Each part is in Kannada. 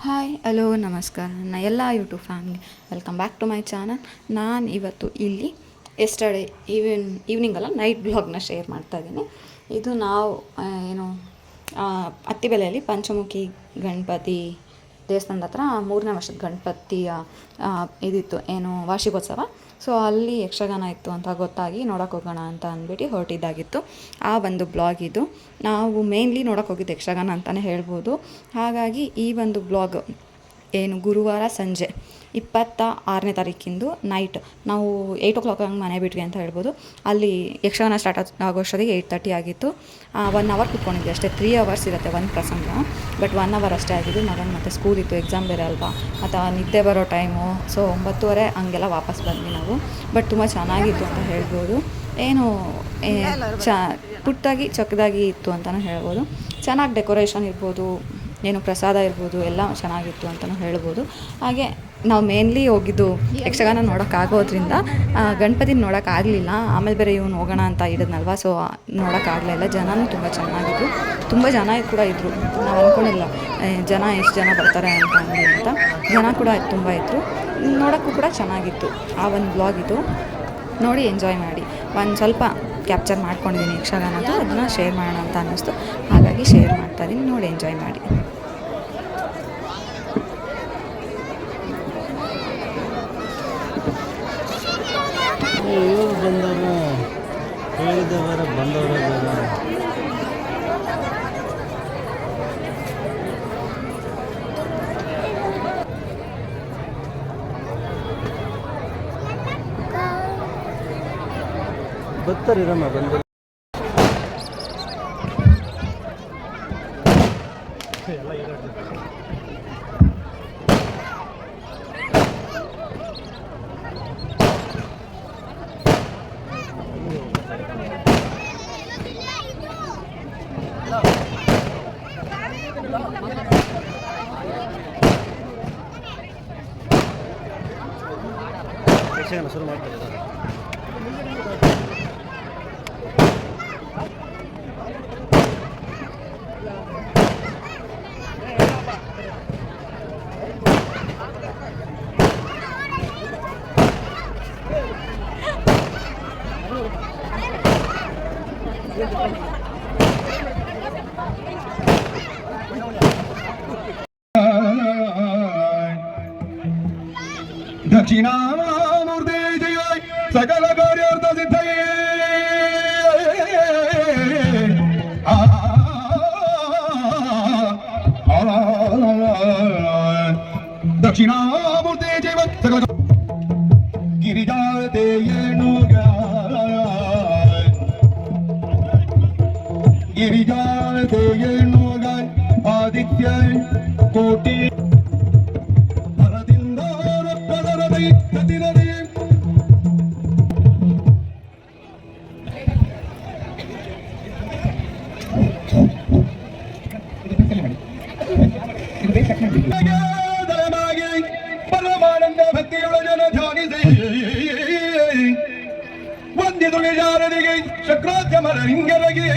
ಹಾಯ್ ಹಲೋ ನಮಸ್ಕಾರ ನನ್ನ ಎಲ್ಲ YouTube family, welcome back to my channel. ನಾನು ಇವತ್ತು ಇಲ್ಲಿ ಎಸ್ಟರ್ಡೇ ಈವ್ನಿಂಗ್ ಅಲ್ಲ, ನೈಟ್ ಬ್ಲಾಗ್ನ ಶೇರ್ ಮಾಡ್ತಾಯಿದ್ದೀನಿ. ಇದು ನಾವು ಏನು ಅತ್ತಿಬೆಲೆಯಲ್ಲಿ ಪಂಚಮುಖಿ ಗಣಪತಿ ದೇವಸ್ಥಾನದ ಹತ್ರ 3ನೇ ವರ್ಷದ ಗಣಪತಿಯ ಇದಿತ್ತು, ಏನು ವಾರ್ಷಿಕೋತ್ಸವ. ಸೊ ಅಲ್ಲಿ ಯಕ್ಷಗಾನ ಇತ್ತು ಅಂತ ಗೊತ್ತಾಗಿ ನೋಡೋಕೆ ಹೋಗೋಣ ಅಂತ ಅಂದ್ಬಿಟ್ಟು ಹೊರಟಿದ್ದಾಗಿತ್ತು. ಆ ಒಂದು ಬ್ಲಾಗ್ ಇದು. ನಾವು ಮೇನ್ಲಿ ನೋಡೋಕೆ ಹೋಗಿದ್ದು ಯಕ್ಷಗಾನ ಅಂತಲೇ ಹೇಳ್ಬೋದು. ಹಾಗಾಗಿ ಈ ಒಂದು ಬ್ಲಾಗ್ ಏನು ಗುರುವಾರ ಸಂಜೆ 26ನೇ ತಾರೀಕಿಂದು ನೈಟ್ ನಾವು 8 o'clock ಹಂಗೆ ಮನೆ ಬಿಟ್ವಿ ಅಂತ ಹೇಳ್ಬೋದು. ಅಲ್ಲಿ ಯಕ್ಷಗಾನ ಸ್ಟಾರ್ಟ್ ಆಗೋಷ್ಟೊತ್ತಿಗೆ 8:30 ಆಗಿತ್ತು. 1 hour ಕುತ್ಕೊಂಡಿದ್ದೆ ಅಷ್ಟೇ. 3 hours ಇರುತ್ತೆ ಒಂದು ಪ್ರಸಂಗ, ಬಟ್ 1 hour ಅಷ್ಟೇ ಆಗಿದ್ದು. ಮಗನ ಮತ್ತು ಸ್ಕೂಲ್ ಇತ್ತು, ಎಕ್ಸಾಮ್ ಬೇರೆ ಅಲ್ವಾ, ಮತ್ತು ನಿದ್ದೆ ಬರೋ ಟೈಮು. ಸೊ 9:30 ಹಂಗೆಲ್ಲ ವಾಪಸ್ ಬಂದ್ವಿ ನಾವು. ಬಟ್ ತುಂಬ ಚೆನ್ನಾಗಿತ್ತು ಅಂತ ಹೇಳ್ಬೋದು. ಏನು ಪುಟ್ಟಾಗಿ ಚೊಕ್ಕದಾಗಿ ಇತ್ತು ಅಂತಲೂ ಹೇಳ್ಬೋದು. ಚೆನ್ನಾಗಿ ಡೆಕೋರೇಷನ್ ಇರ್ಬೋದು, ಏನು ಪ್ರಸಾದ ಇರ್ಬೋದು, ಎಲ್ಲ ಚೆನ್ನಾಗಿತ್ತು ಅಂತಲೂ ಹೇಳ್ಬೋದು. ಹಾಗೆ ನಾವು ಮೇನ್ಲಿ ಹೋಗಿದ್ದು ಯಕ್ಷಗಾನ ನೋಡೋಕ್ಕಾಗೋದ್ರಿಂದ ಗಣಪತಿನ ನೋಡೋಕ್ಕಾಗಲಿಲ್ಲ. ಆಮೇಲೆ ಬೇರೆ ಇವನು ಹೋಗೋಣ ಅಂತ ಇಡದ್ನಲ್ವ, ಸೊ ನೋಡೋಕ್ಕಾಗಲಿಲ್ಲ. ಜನನೂ ತುಂಬ ಚೆನ್ನಾಗಿದ್ರು, ತುಂಬ ಜನ ಕೂಡ ಇದ್ದರು. ನಾವು ಅಂದ್ಕೊಂಡಿಲ್ಲ ಜನ ಎಷ್ಟು ಜನ ಬರ್ತಾರೆ ಅಂತ ಜನ ಕೂಡ ತುಂಬ ಇದ್ದರು. ನೋಡೋಕ್ಕೂ ಕೂಡ ಚೆನ್ನಾಗಿತ್ತು. ಆ ಒಂದು ಬ್ಲಾಗ್ ಇದು, ನೋಡಿ ಎಂಜಾಯ್ ಮಾಡಿ. ಒಂದು ಸ್ವಲ್ಪ ಕ್ಯಾಪ್ಚರ್ ಮಾಡ್ಕೊಂಡಿದ್ದೀನಿ ಯಕ್ಷಗಾನದ್ದು, ಅದನ್ನು ಶೇರ್ ಮಾಡೋಣ ಅಂತ ಅನ್ನಿಸ್ತು, ಹಾಗಾಗಿ ಶೇರ್ ಮಾಡ್ತಾಯಿದ್ದೀನಿ. ನೋಡಿ ಎಂಜಾಯ್ ಮಾಡಿ. ಇವ್ರು ಬಂದವರು ಹೇಳಿದ ಬೇರೆ ಬಂದವರು ಬೇರೆ. ಬರ್ತಾರಿರಮ್ಮ ಬಂದ ಶುರು ಮಾಡ್ತಾರೆ. ದಕ್ಷಿಣಾಮೂರ್ತಿ ಜಯ ಸಕಲ ಕಾರ್ಯಾರ್ಥ ಸಿದ್ಧಯೇ. ದಕ್ಷಿಣಾಮೂರ್ತಿ ಜಯ ಸಕಲ ಗಿರಿಜಾತೆ ಗಿರಿಜಾತೆ ಆದಿತ್ಯ ಕೋಟಿ ಪರಮಾನಂದ ಭಕ್ತಿಯೊಳಜನ ಧ್ಯಾನಿಸಿ ವಂದಿತು ನಿಜಾರದಿಗೆ ಶಕ್ರಾದ್ಯಮರ ಹಿಂಗರಗಿ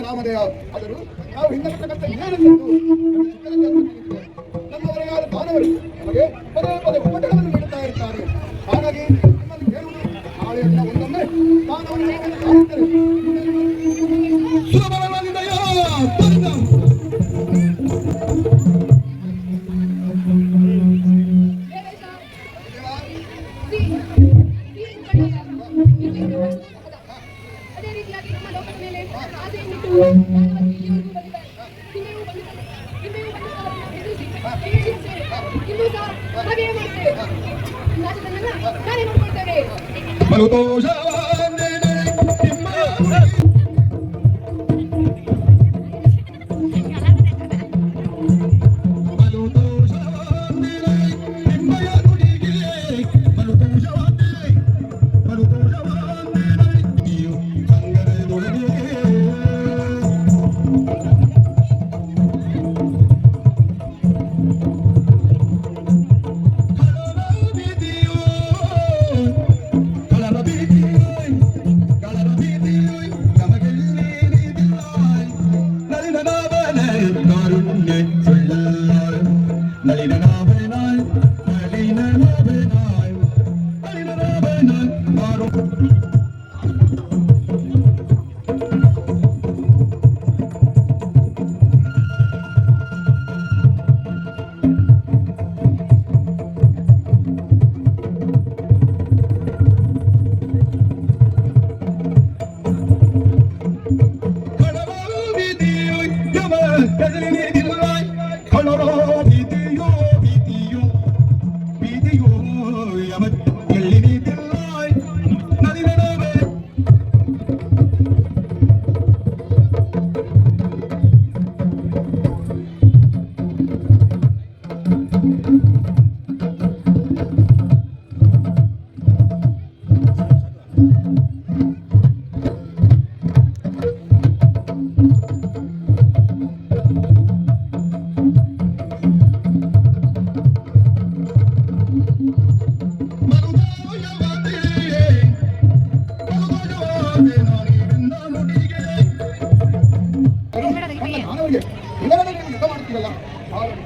ನಾಮಧೇಯ. ಆದರೂ ನಾವು ಹಿಂದಿರತಕ್ಕಂಥ ಜ್ಞಾನವನ್ನು ನಮ್ಮವರೆಗಾದ ದಾನವರು ನಮಗೆ ಪದೇ ಪದೇ ಉಪಟಳವನ್ನು ನೀಡುತ್ತಾ ಇರ್ತಾರೆ. ಹಾಗಾಗಿ ನಿಮ್ಮಲ್ಲಿ ಕೇಳುವುದು ನಾಳೆ ದಿನ ಒಂದೊಮ್ಮೆ ದಾನವನ್ನು ಸಾರುತ್ತಾರೆ. ಸುರಬಲವಂದೆಯ ಬಂದ ಅದೇ ರೀತಿಯಾಗಿ ನಮ್ಮ ಲೋಕದ ಮೇಲೆ ಆಸೆಯನ್ನಿಟ್ಟು ಇಲ್ಲಿವರೆಗೂ ಬಂದಿದ್ದಾರೆ. ಇನ್ನೂ ಸಹ ಹಾಗೆಯೇ ಮಾಡ್ತೇವೆ. ರಾಜ್ಯದನ್ನೆಲ್ಲ ನಾನೇ ನೋಡ್ಕೊಳ್ತೇವೆ.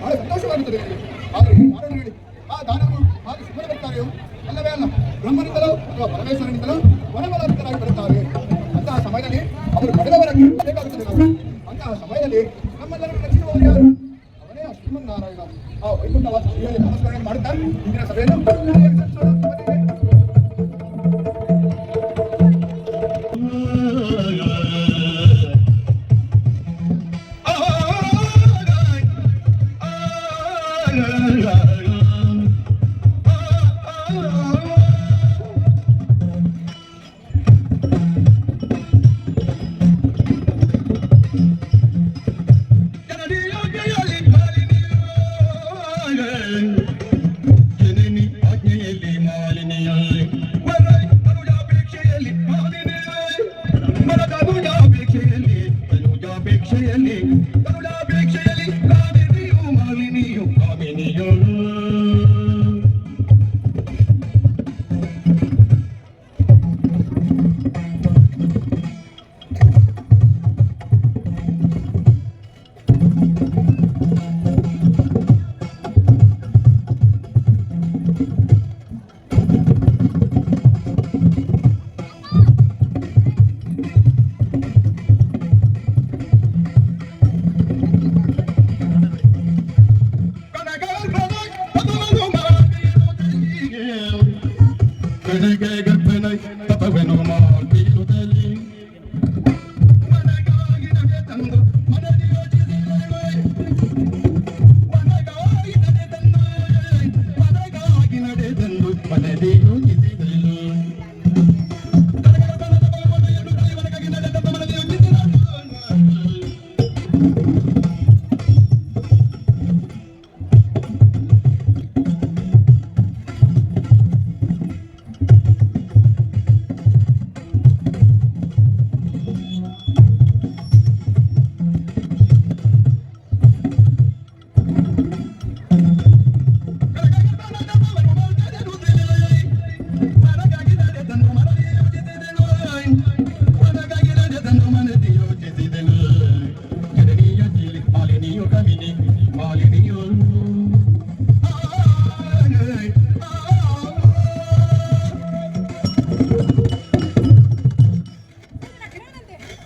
ಬಹಳ ಸಂತೋಷವಾಗುತ್ತದೆ. ಆದರೆ ಯಾರನ್ನು ಹೇಳಿ ಆ ದಾನವರು ಹಾಗೆ ಸುಮ್ಮನೆ ಬರ್ತಾರೆಯೋ ಅಲ್ಲವೇ ಅಲ್ಲ, ಬ್ರಹ್ಮನಿಂದಲೋ ಅಥವಾ ಪರಮೇಶ್ವರನಿಂದಲೋ ವರಬಲಾರ್ಥರಾಗಿ ಬರುತ್ತಾರೆ. ಅಂತಹ ಸಮಯದಲ್ಲಿ ಅವರು ಪಡೆದವರಾಗಿ ಬೇಕಾಗುತ್ತದೆ. ನಾವು ಅಂತಹ ಸಮಯದಲ್ಲಿ ನಮ್ಮೆಲ್ಲರಿಗೂ ರಕ್ಷಿಸುವವರು ಯಾರು? ಅವನೇ ಆ ಶ್ರೀಮನ್ನಾರಾಯಣ. ಆ ವೈಕುಂಠವಾಸ ಶ್ರೀಯಲ್ಲಿ ನಮಸ್ಕಾರ ಮಾಡುತ್ತಾ ಇಂದಿನ ಸಭೆಯನ್ನು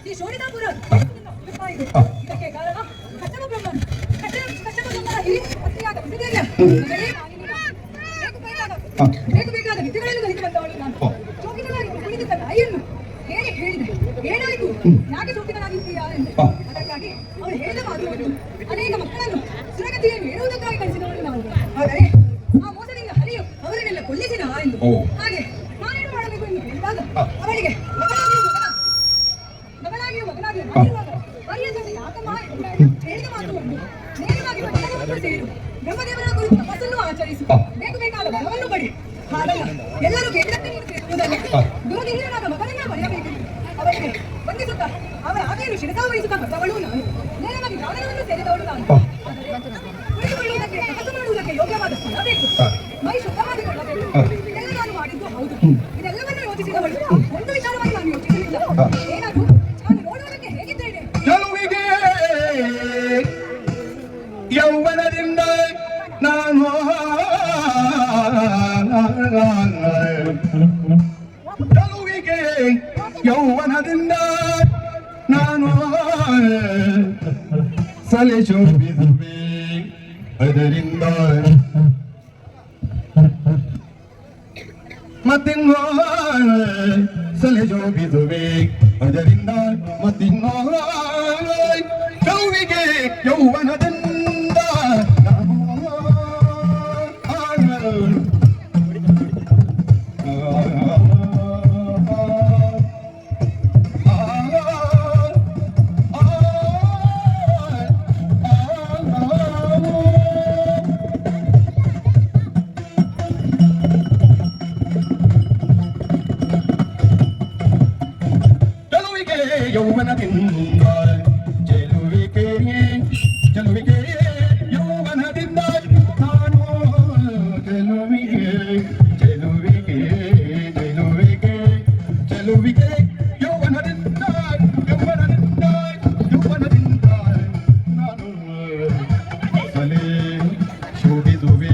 ಈ ಶೋಣಿತಾಪುರ ಇದು. ಇದಕ್ಕೆ ಕಾರಣ ಕಶ್ಯಪ ಬ್ರಹ್ಮನು. ಕಶ್ಯಪ ಬ್ರಹ್ಮನ ಹಿರಿ ಪತ್ನಿಯಾದ ವಿದ್ಯೆಯ ಮಗಳೇ ನಾನಿನ್ನ ಬೇಕಾದ ವಿದ್ಯೆಗಳನ್ನು ಕಲಿತು ಬಂದವಳು ನಾನು. ಶೋಕಿತನಾಗಿ ಕುಳಿತ ತಾಯಿಯನ್ನು ಹೇಳಿ ಹೇಳಿದೆ, ಏನಾಯಿತು, ಯಾಕೆ ಶೋಕಿತನಾಗಿದ್ದೀಯಾ ಎಂದು. ಅದಕ್ಕಾಗಿ ಅವಳು ಹೇಳಿದ ಮಾತುಗಳು ಅನೇಕ ಮಕ್ಕಳನ್ನು ಸುರಗತಿಯನ್ನು ಏರುವುದಕ್ಕಾಗಿ ಕಳಿಸಿದವಳು ನಾವು. ಆದರೆ ಆ ಮೋಸದಿಂದ ಹರಿಯು ಅವರನ್ನೆಲ್ಲ ಕೊಲ್ಲಿಸಿದ ಎಂದು. ಹಾಗೆ ನಾನೇನು ಮಾಡಬೇಕು ಎಂದು ಹೇಳಿದಾಗ ಅವಳಿಗೆ ಮಗಳಾಗಿಯೂ ಮಗನಾಗಿಯೂ ನಾನಿರುವಾಗ ಹರಿಯ ಜೊತೆ ಯಾಕಮ್ಮ ಎಂದು ಹೇಳಿದ ಮಾತು ಒಂದು. ನೇರವಾಗಿ ಮಕ್ಕಳನ್ನು ಸೇರು, ಬ್ರಹ್ಮದೇವರ ಕುರಿತು ತಪಸ್ಸನ್ನು ಆಚರಿಸು, ಬೇಕಾದ ಬಲವನ್ನು ಪಡಿ. ಹಾಗಲ್ಲ ಎಲ್ಲರೂ ಕೇಳಿದಂತೆ ನೀನು ಸೇರುವುದಲ್ಲ. ದುರಧಿಹೀನನಾದ ಮಗನನ್ನ ಪಡೆಯಬೇಕು. ಅವರಿಗೆ ಬಂಧಿಸುತ್ತಾ ಅವರ ಆಕೆಯನ್ನು ಶಿರಸಾವಹಿಸುತ್ತಾ ಬಂದವಳು ನಾನು. ನೇರವಾಗಿ ಜ್ಞಾನವನ್ನು ಸೇರಿದವಳು ನಾನು. ಕುಳಿತುಕೊಳ್ಳುವುದಕ್ಕೆ ತಪಸ್ಸು ಮಾಡುವುದಕ್ಕೆ ಯೋಗ್ಯವಾದ ಸ್ಥಳ ಬೇಕು, ಮೈ ಶುದ್ಧ ಮಾಡಿಕೊಳ್ಳಬೇಕು. ಇದೆಲ್ಲ ನಾನು ಮಾಡಿದ್ದು ಹೌದು. ಇದೆಲ್ಲವನ್ನು ಯೋಚಿಸಿದವಳು ಒಂದು ವಿಚಾರವಾಗಿ ನಾನು ಯೋಚಿಸಲಿಲ್ಲ. ಏನಾದರೂ ನಾನು ನೋಡುವುದಕ್ಕೆ ಹೇಗಿದ್ದೇನೆ? ಗೆಲುವಿಗೆ ಯೌವನದಿಂದ ನಾನು ಗೆಲುವಿಗೆ ಯೌವನದಿಂದ ನಾನು ಸಲಿಸುವೆ ಅದರಿಂದ ಮತ್ತಿನ್ನೋ ಸಲಿಸುವೆ ಅದರಿಂದ ಮತ್ತಿನ್ನೋ ಗೆಲುವಿಗೆ ಯೌವನದಿಂದ ನಾನು ಯೌವನದಿಂದ ಚೆಲುವಿಕೆ ಯೌವನದಿಂದ ನಾನು ಚೆಲುವಿಕೆ ಯೌವನದಿಂದ ನಾನು ಸಲೇ ಶೋಭಿಸುವೆ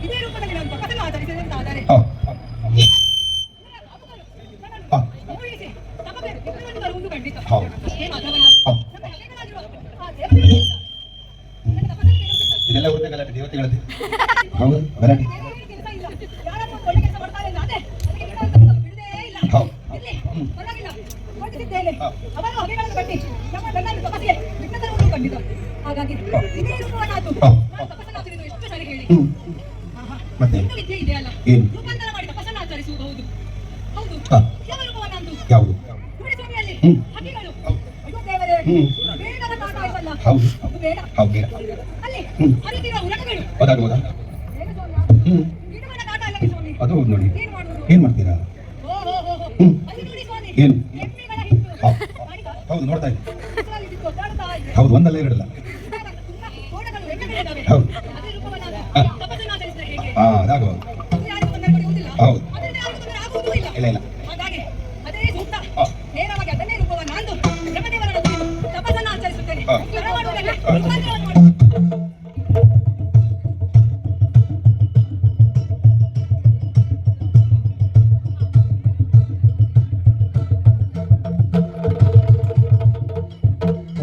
ಇದೇ ರೂಪದಲ್ಲಿ ನಾನು ತಪಸ್ಸನ್ನು ಆಚರಿಸಿದೆ ಅಂತಾದರೆ ಇದೆಲ್ಲ ಊಟ ಗಲಾಟೆ ದೇವತೆಗಳದ್ದು. ಹೌದು ಗಲಾಟೆ. ಹಾಗಾಗಿ ಇದೇ ರೂಪವನ್ನಾತು ತಪಸ್ಸನ್ನು ಆಚರಿಸುವುದು ಎಷ್ಟು ಸರಿ ಹೇಳಿ. ಮತ್ತೆ ವಿದ್ಯೆ ಇದೆಯಲ್ಲ, ಏನು ರೂಪಾಂತರ ಮಾಡಿ ತಪಸ್ಸನ್ನು ಆಚರಿಸುವುದು ಹೌದು ಹೌದು. ಯಾವ ರೂಪವನ್ನಂತೂ ಯಾವುದು ನೋಡಿ ಸ್ವಾಮಿಯಲ್ಲಿ ಹಕ್ಕಿಗಳು ಅಯ್ಯೋ ದೇವರೇ, ಬೇಗದ ಕಾಟ ಆಯ್ತಲ್ಲ. ಅಲ್ಲ ಹೌದು ಅದು ಬೇಡ ಹೌದು ಬೇಡ ಅಲ್ಲಿ ಅಲ್ಲಿರುವ ಉರಟಗಳು ಅದಾಗ್ಬೋದಾ ಏನು ಸ್ವಾಮಿ ಹ್ಮ್ ಗಿಡಮರ ಕಾಟ ಅಲ್ಲವೇ ಸ್ವಾಮಿ ಅದು ಹೌದು ನೋಡಿ ಏನು ಮಾಡುವುದು ಏನ್ ಮಾಡ್ತೀರಾ ಓ ಹೋ ಹೋ ಹೋ ಹ್ಮ್. ಅಲ್ಲಿ ನೋಡಿ ಸ್ವಾಮಿ ಏನು? ಎಮ್ಮೆಗಳ ಹಿಂಡು ಕಾಣಿತಾ? ಹೌದು ನೋಡ್ತಾ ಇದ್ದೀನಿ ಚಿತ್ರದಲ್ಲಿ ಬಿದ್ದು ಒದ್ದಾಡ್ತಾ ಇದೆ. ಹೌದು ಒಂದಲ್ಲ ಎರಡಲ್ಲ ಕೋಣಗಳು ಎಮ್ಮೆಗಳಿದ್ದಾವೆ. ಹೌದು. ಅದೇ ರೂಪವನ್ನ ತಪಸ್ಸನ್ನು ಆಚರಿಸಿದ್ರೆ ಹೇಗೆ? ಅದಾಗಬಹುದು ಅದು ಯಾರಿಗೂ ತೊಂದರೆ ಕೊಡುವುದಿಲ್ಲ. ಹೌದು. ಅದರಿಂದ ಯಾರಿಗೂ ತೊಂದರೆ ಆಗುವುದೂ ಇಲ್ಲ. ಇಲ್ಲ ಇಲ್ಲ ಹಾಗಾಗಿ ಅದೇ ಸೂಕ್ತ. ಹಾ. ನೇರವಾಗಿ ಅದನ್ನೇ ರೂಪವನ್ನು ಅಂದು ಬ್ರಹ್ಮದೇವರನ್ನು ಕುರಿತು ತಪಸ್ಸನ್ನು ಆಚರಿಸುತ್ತೇನೆ. ಹಾ. ಹೊರ ಮಾಡುವುದಲ್ಲ. ಉಪದ್ರವವನ್ನು ಮಾಡು.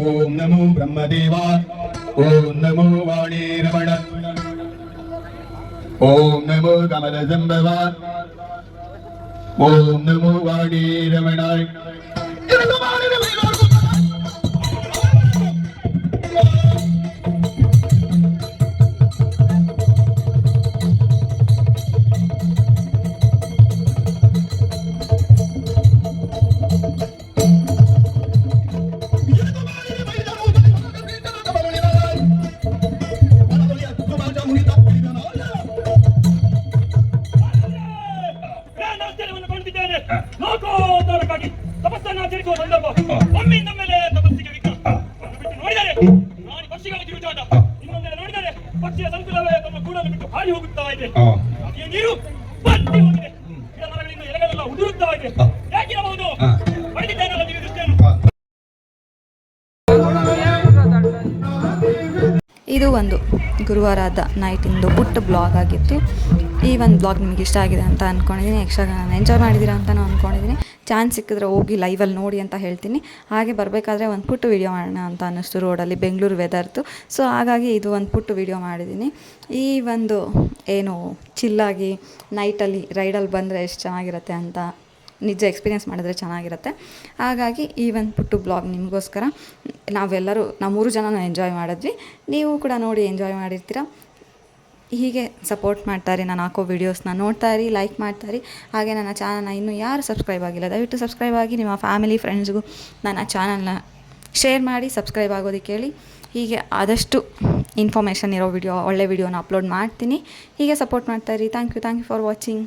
ಓಂ ನಮೋ ಬ್ರಹ್ಮದೇವ ಓಂ ನಮೋ ವಾಣಿ ರಮಣ ಓಂ ನಮೋ ಕಮಲ ಸಂಭವ ಓಂ ನಮೋ ವಾಣಿ ರಮಣ ಜ್ಞಾನಾಶ್ಚರ್ಯವನ್ನು ಕಂಡಿದ್ದೇನೆ. ಲೋಕೋದ್ಧಾರಕ್ಕಾಗಿ ತಪಸ್ಸನ್ನು ಆಚರಿಸುವ ಸಂದರ್ಭ ಒಮ್ಮೆ ನಮ್ಮ ಮೇಲೆ ತಪಸ್ಸಿಗೆ ವಿಘ್ನ. ಒಂದು ಬಿಟ್ಟು ನೋಡಿದರೆ ಪ್ರಾಣಿ ಪಕ್ಷಿಗಳ ಕಿರುಚಾಟ, ಇನ್ನೊಂದೆಡೆ ನೋಡಿದರೆ ಪಕ್ಷಿಯ ಸಂಕುಲವೇ ತಮ್ಮ ಗೂಡನ್ನು ಬಿಟ್ಟು ಹಾರಿ ಹೋಗುತ್ತಾ ಇದೆ. ನದಿಯ ನೀರು ಬತ್ತಿ ಹೋಗಿದೆ. ಗಿಡ ಮರಗಳಿಂದ ಎಲೆಗಳೆಲ್ಲ ಉದುರುತ್ತಾ ಇದೆ. ಯಾಕಿರಬಹುದು? ಪಡೆದಿದ್ದೇನಲ್ಲ ದಿವ್ಯ ದೃಷ್ಟಿಯನ್ನು. ಇದು ಒಂದು ಗುರುವಾರದ ನೈಟಿಂದು ಪುಟ್ಟ ಬ್ಲಾಗ್ ಆಗಿತ್ತು. ಈ ಒಂದು ಬ್ಲಾಗ್ ನಿಮಗೆ ಇಷ್ಟ ಆಗಿದೆ ಅಂತ ಅಂದ್ಕೊಂಡಿದ್ದೀನಿ. ಯಕ್ಷಗಾನ ಎಂಜಾಯ್ ಮಾಡಿದ್ದೀರಾ ಅಂತ ನಾನು ಅಂದ್ಕೊಂಡಿದ್ದೀನಿ. ಚಾನ್ಸ್ ಸಿಕ್ಕಿದ್ರೆ ಹೋಗಿ ಲೈವಲ್ಲಿ ನೋಡಿ ಅಂತ ಹೇಳ್ತೀನಿ. ಹಾಗೆ ಬರಬೇಕಾದ್ರೆ ಒಂದು ಪುಟ್ಟ ವೀಡಿಯೋ ಮಾಡೋಣ ಅಂತ ಅನ್ನಿಸ್ತು ರೋಡಲ್ಲಿ ಬೆಂಗಳೂರು ವೆದರ್ದು. ಸೊ ಹಾಗಾಗಿ ಇದು ಒಂದು ಪುಟ್ಟ ವೀಡಿಯೋ ಮಾಡಿದ್ದೀನಿ. ಈ ಒಂದು ಏನು ಚಿಲ್ಲಾಗಿ ನೈಟಲ್ಲಿ ರೈಡಲ್ಲಿ ಬಂದರೆ ಎಷ್ಟು ಚೆನ್ನಾಗಿರುತ್ತೆ ಅಂತ ನಿಜ ಎಕ್ಸ್ಪೀರಿಯೆನ್ಸ್ ಮಾಡಿದ್ರೆ ಚೆನ್ನಾಗಿರುತ್ತೆ. ಹಾಗಾಗಿ ಈ ಒಂದು ಪುಟ್ಟ ಬ್ಲಾಗ್ ನಿಮಗೋಸ್ಕರ. ನಾವು 3 ಜನನೂ ಎಂಜಾಯ್ ಮಾಡಿದ್ವಿ. ನೀವು ಕೂಡ ನೋಡಿ ಎಂಜಾಯ್ ಮಾಡಿರ್ತೀರ. ಹೀಗೆ ಸಪೋರ್ಟ್ ಮಾಡ್ತಾಯಿರಿ, ನಾನು ಹಾಕೋ ವೀಡಿಯೋಸ್ನ ನೋಡ್ತಾಯಿರಿ, ಲೈಕ್ ಮಾಡ್ತಾಯಿರಿ. ಹಾಗೆ ನನ್ನ ಚಾನಲ್ನ ಇನ್ನೂ ಯಾರು ಸಬ್ಸ್ಕ್ರೈಬ್ ಆಗಿಲ್ಲ ದಯವಿಟ್ಟು ಸಬ್ಸ್ಕ್ರೈಬ್ ಆಗಿ. ನಿಮ್ಮ ಫ್ಯಾಮಿಲಿ ಫ್ರೆಂಡ್ಸ್ಗೂ ನನ್ನ ಚಾನಲ್ನ ಶೇರ್ ಮಾಡಿ ಸಬ್ಸ್ಕ್ರೈಬ್ ಆಗೋದಕ್ಕೆ ಹೇಳಿ. ಹೀಗೆ ಆದಷ್ಟು ಇನ್ಫಾರ್ಮೇಷನ್ ಇರೋ ಒಳ್ಳೆ ವೀಡಿಯೋನ ಅಪ್ಲೋಡ್ ಮಾಡ್ತೀನಿ. ಹೀಗೆ ಸಪೋರ್ಟ್ ಮಾಡ್ತಾಯಿರಿ. Thank you for watching.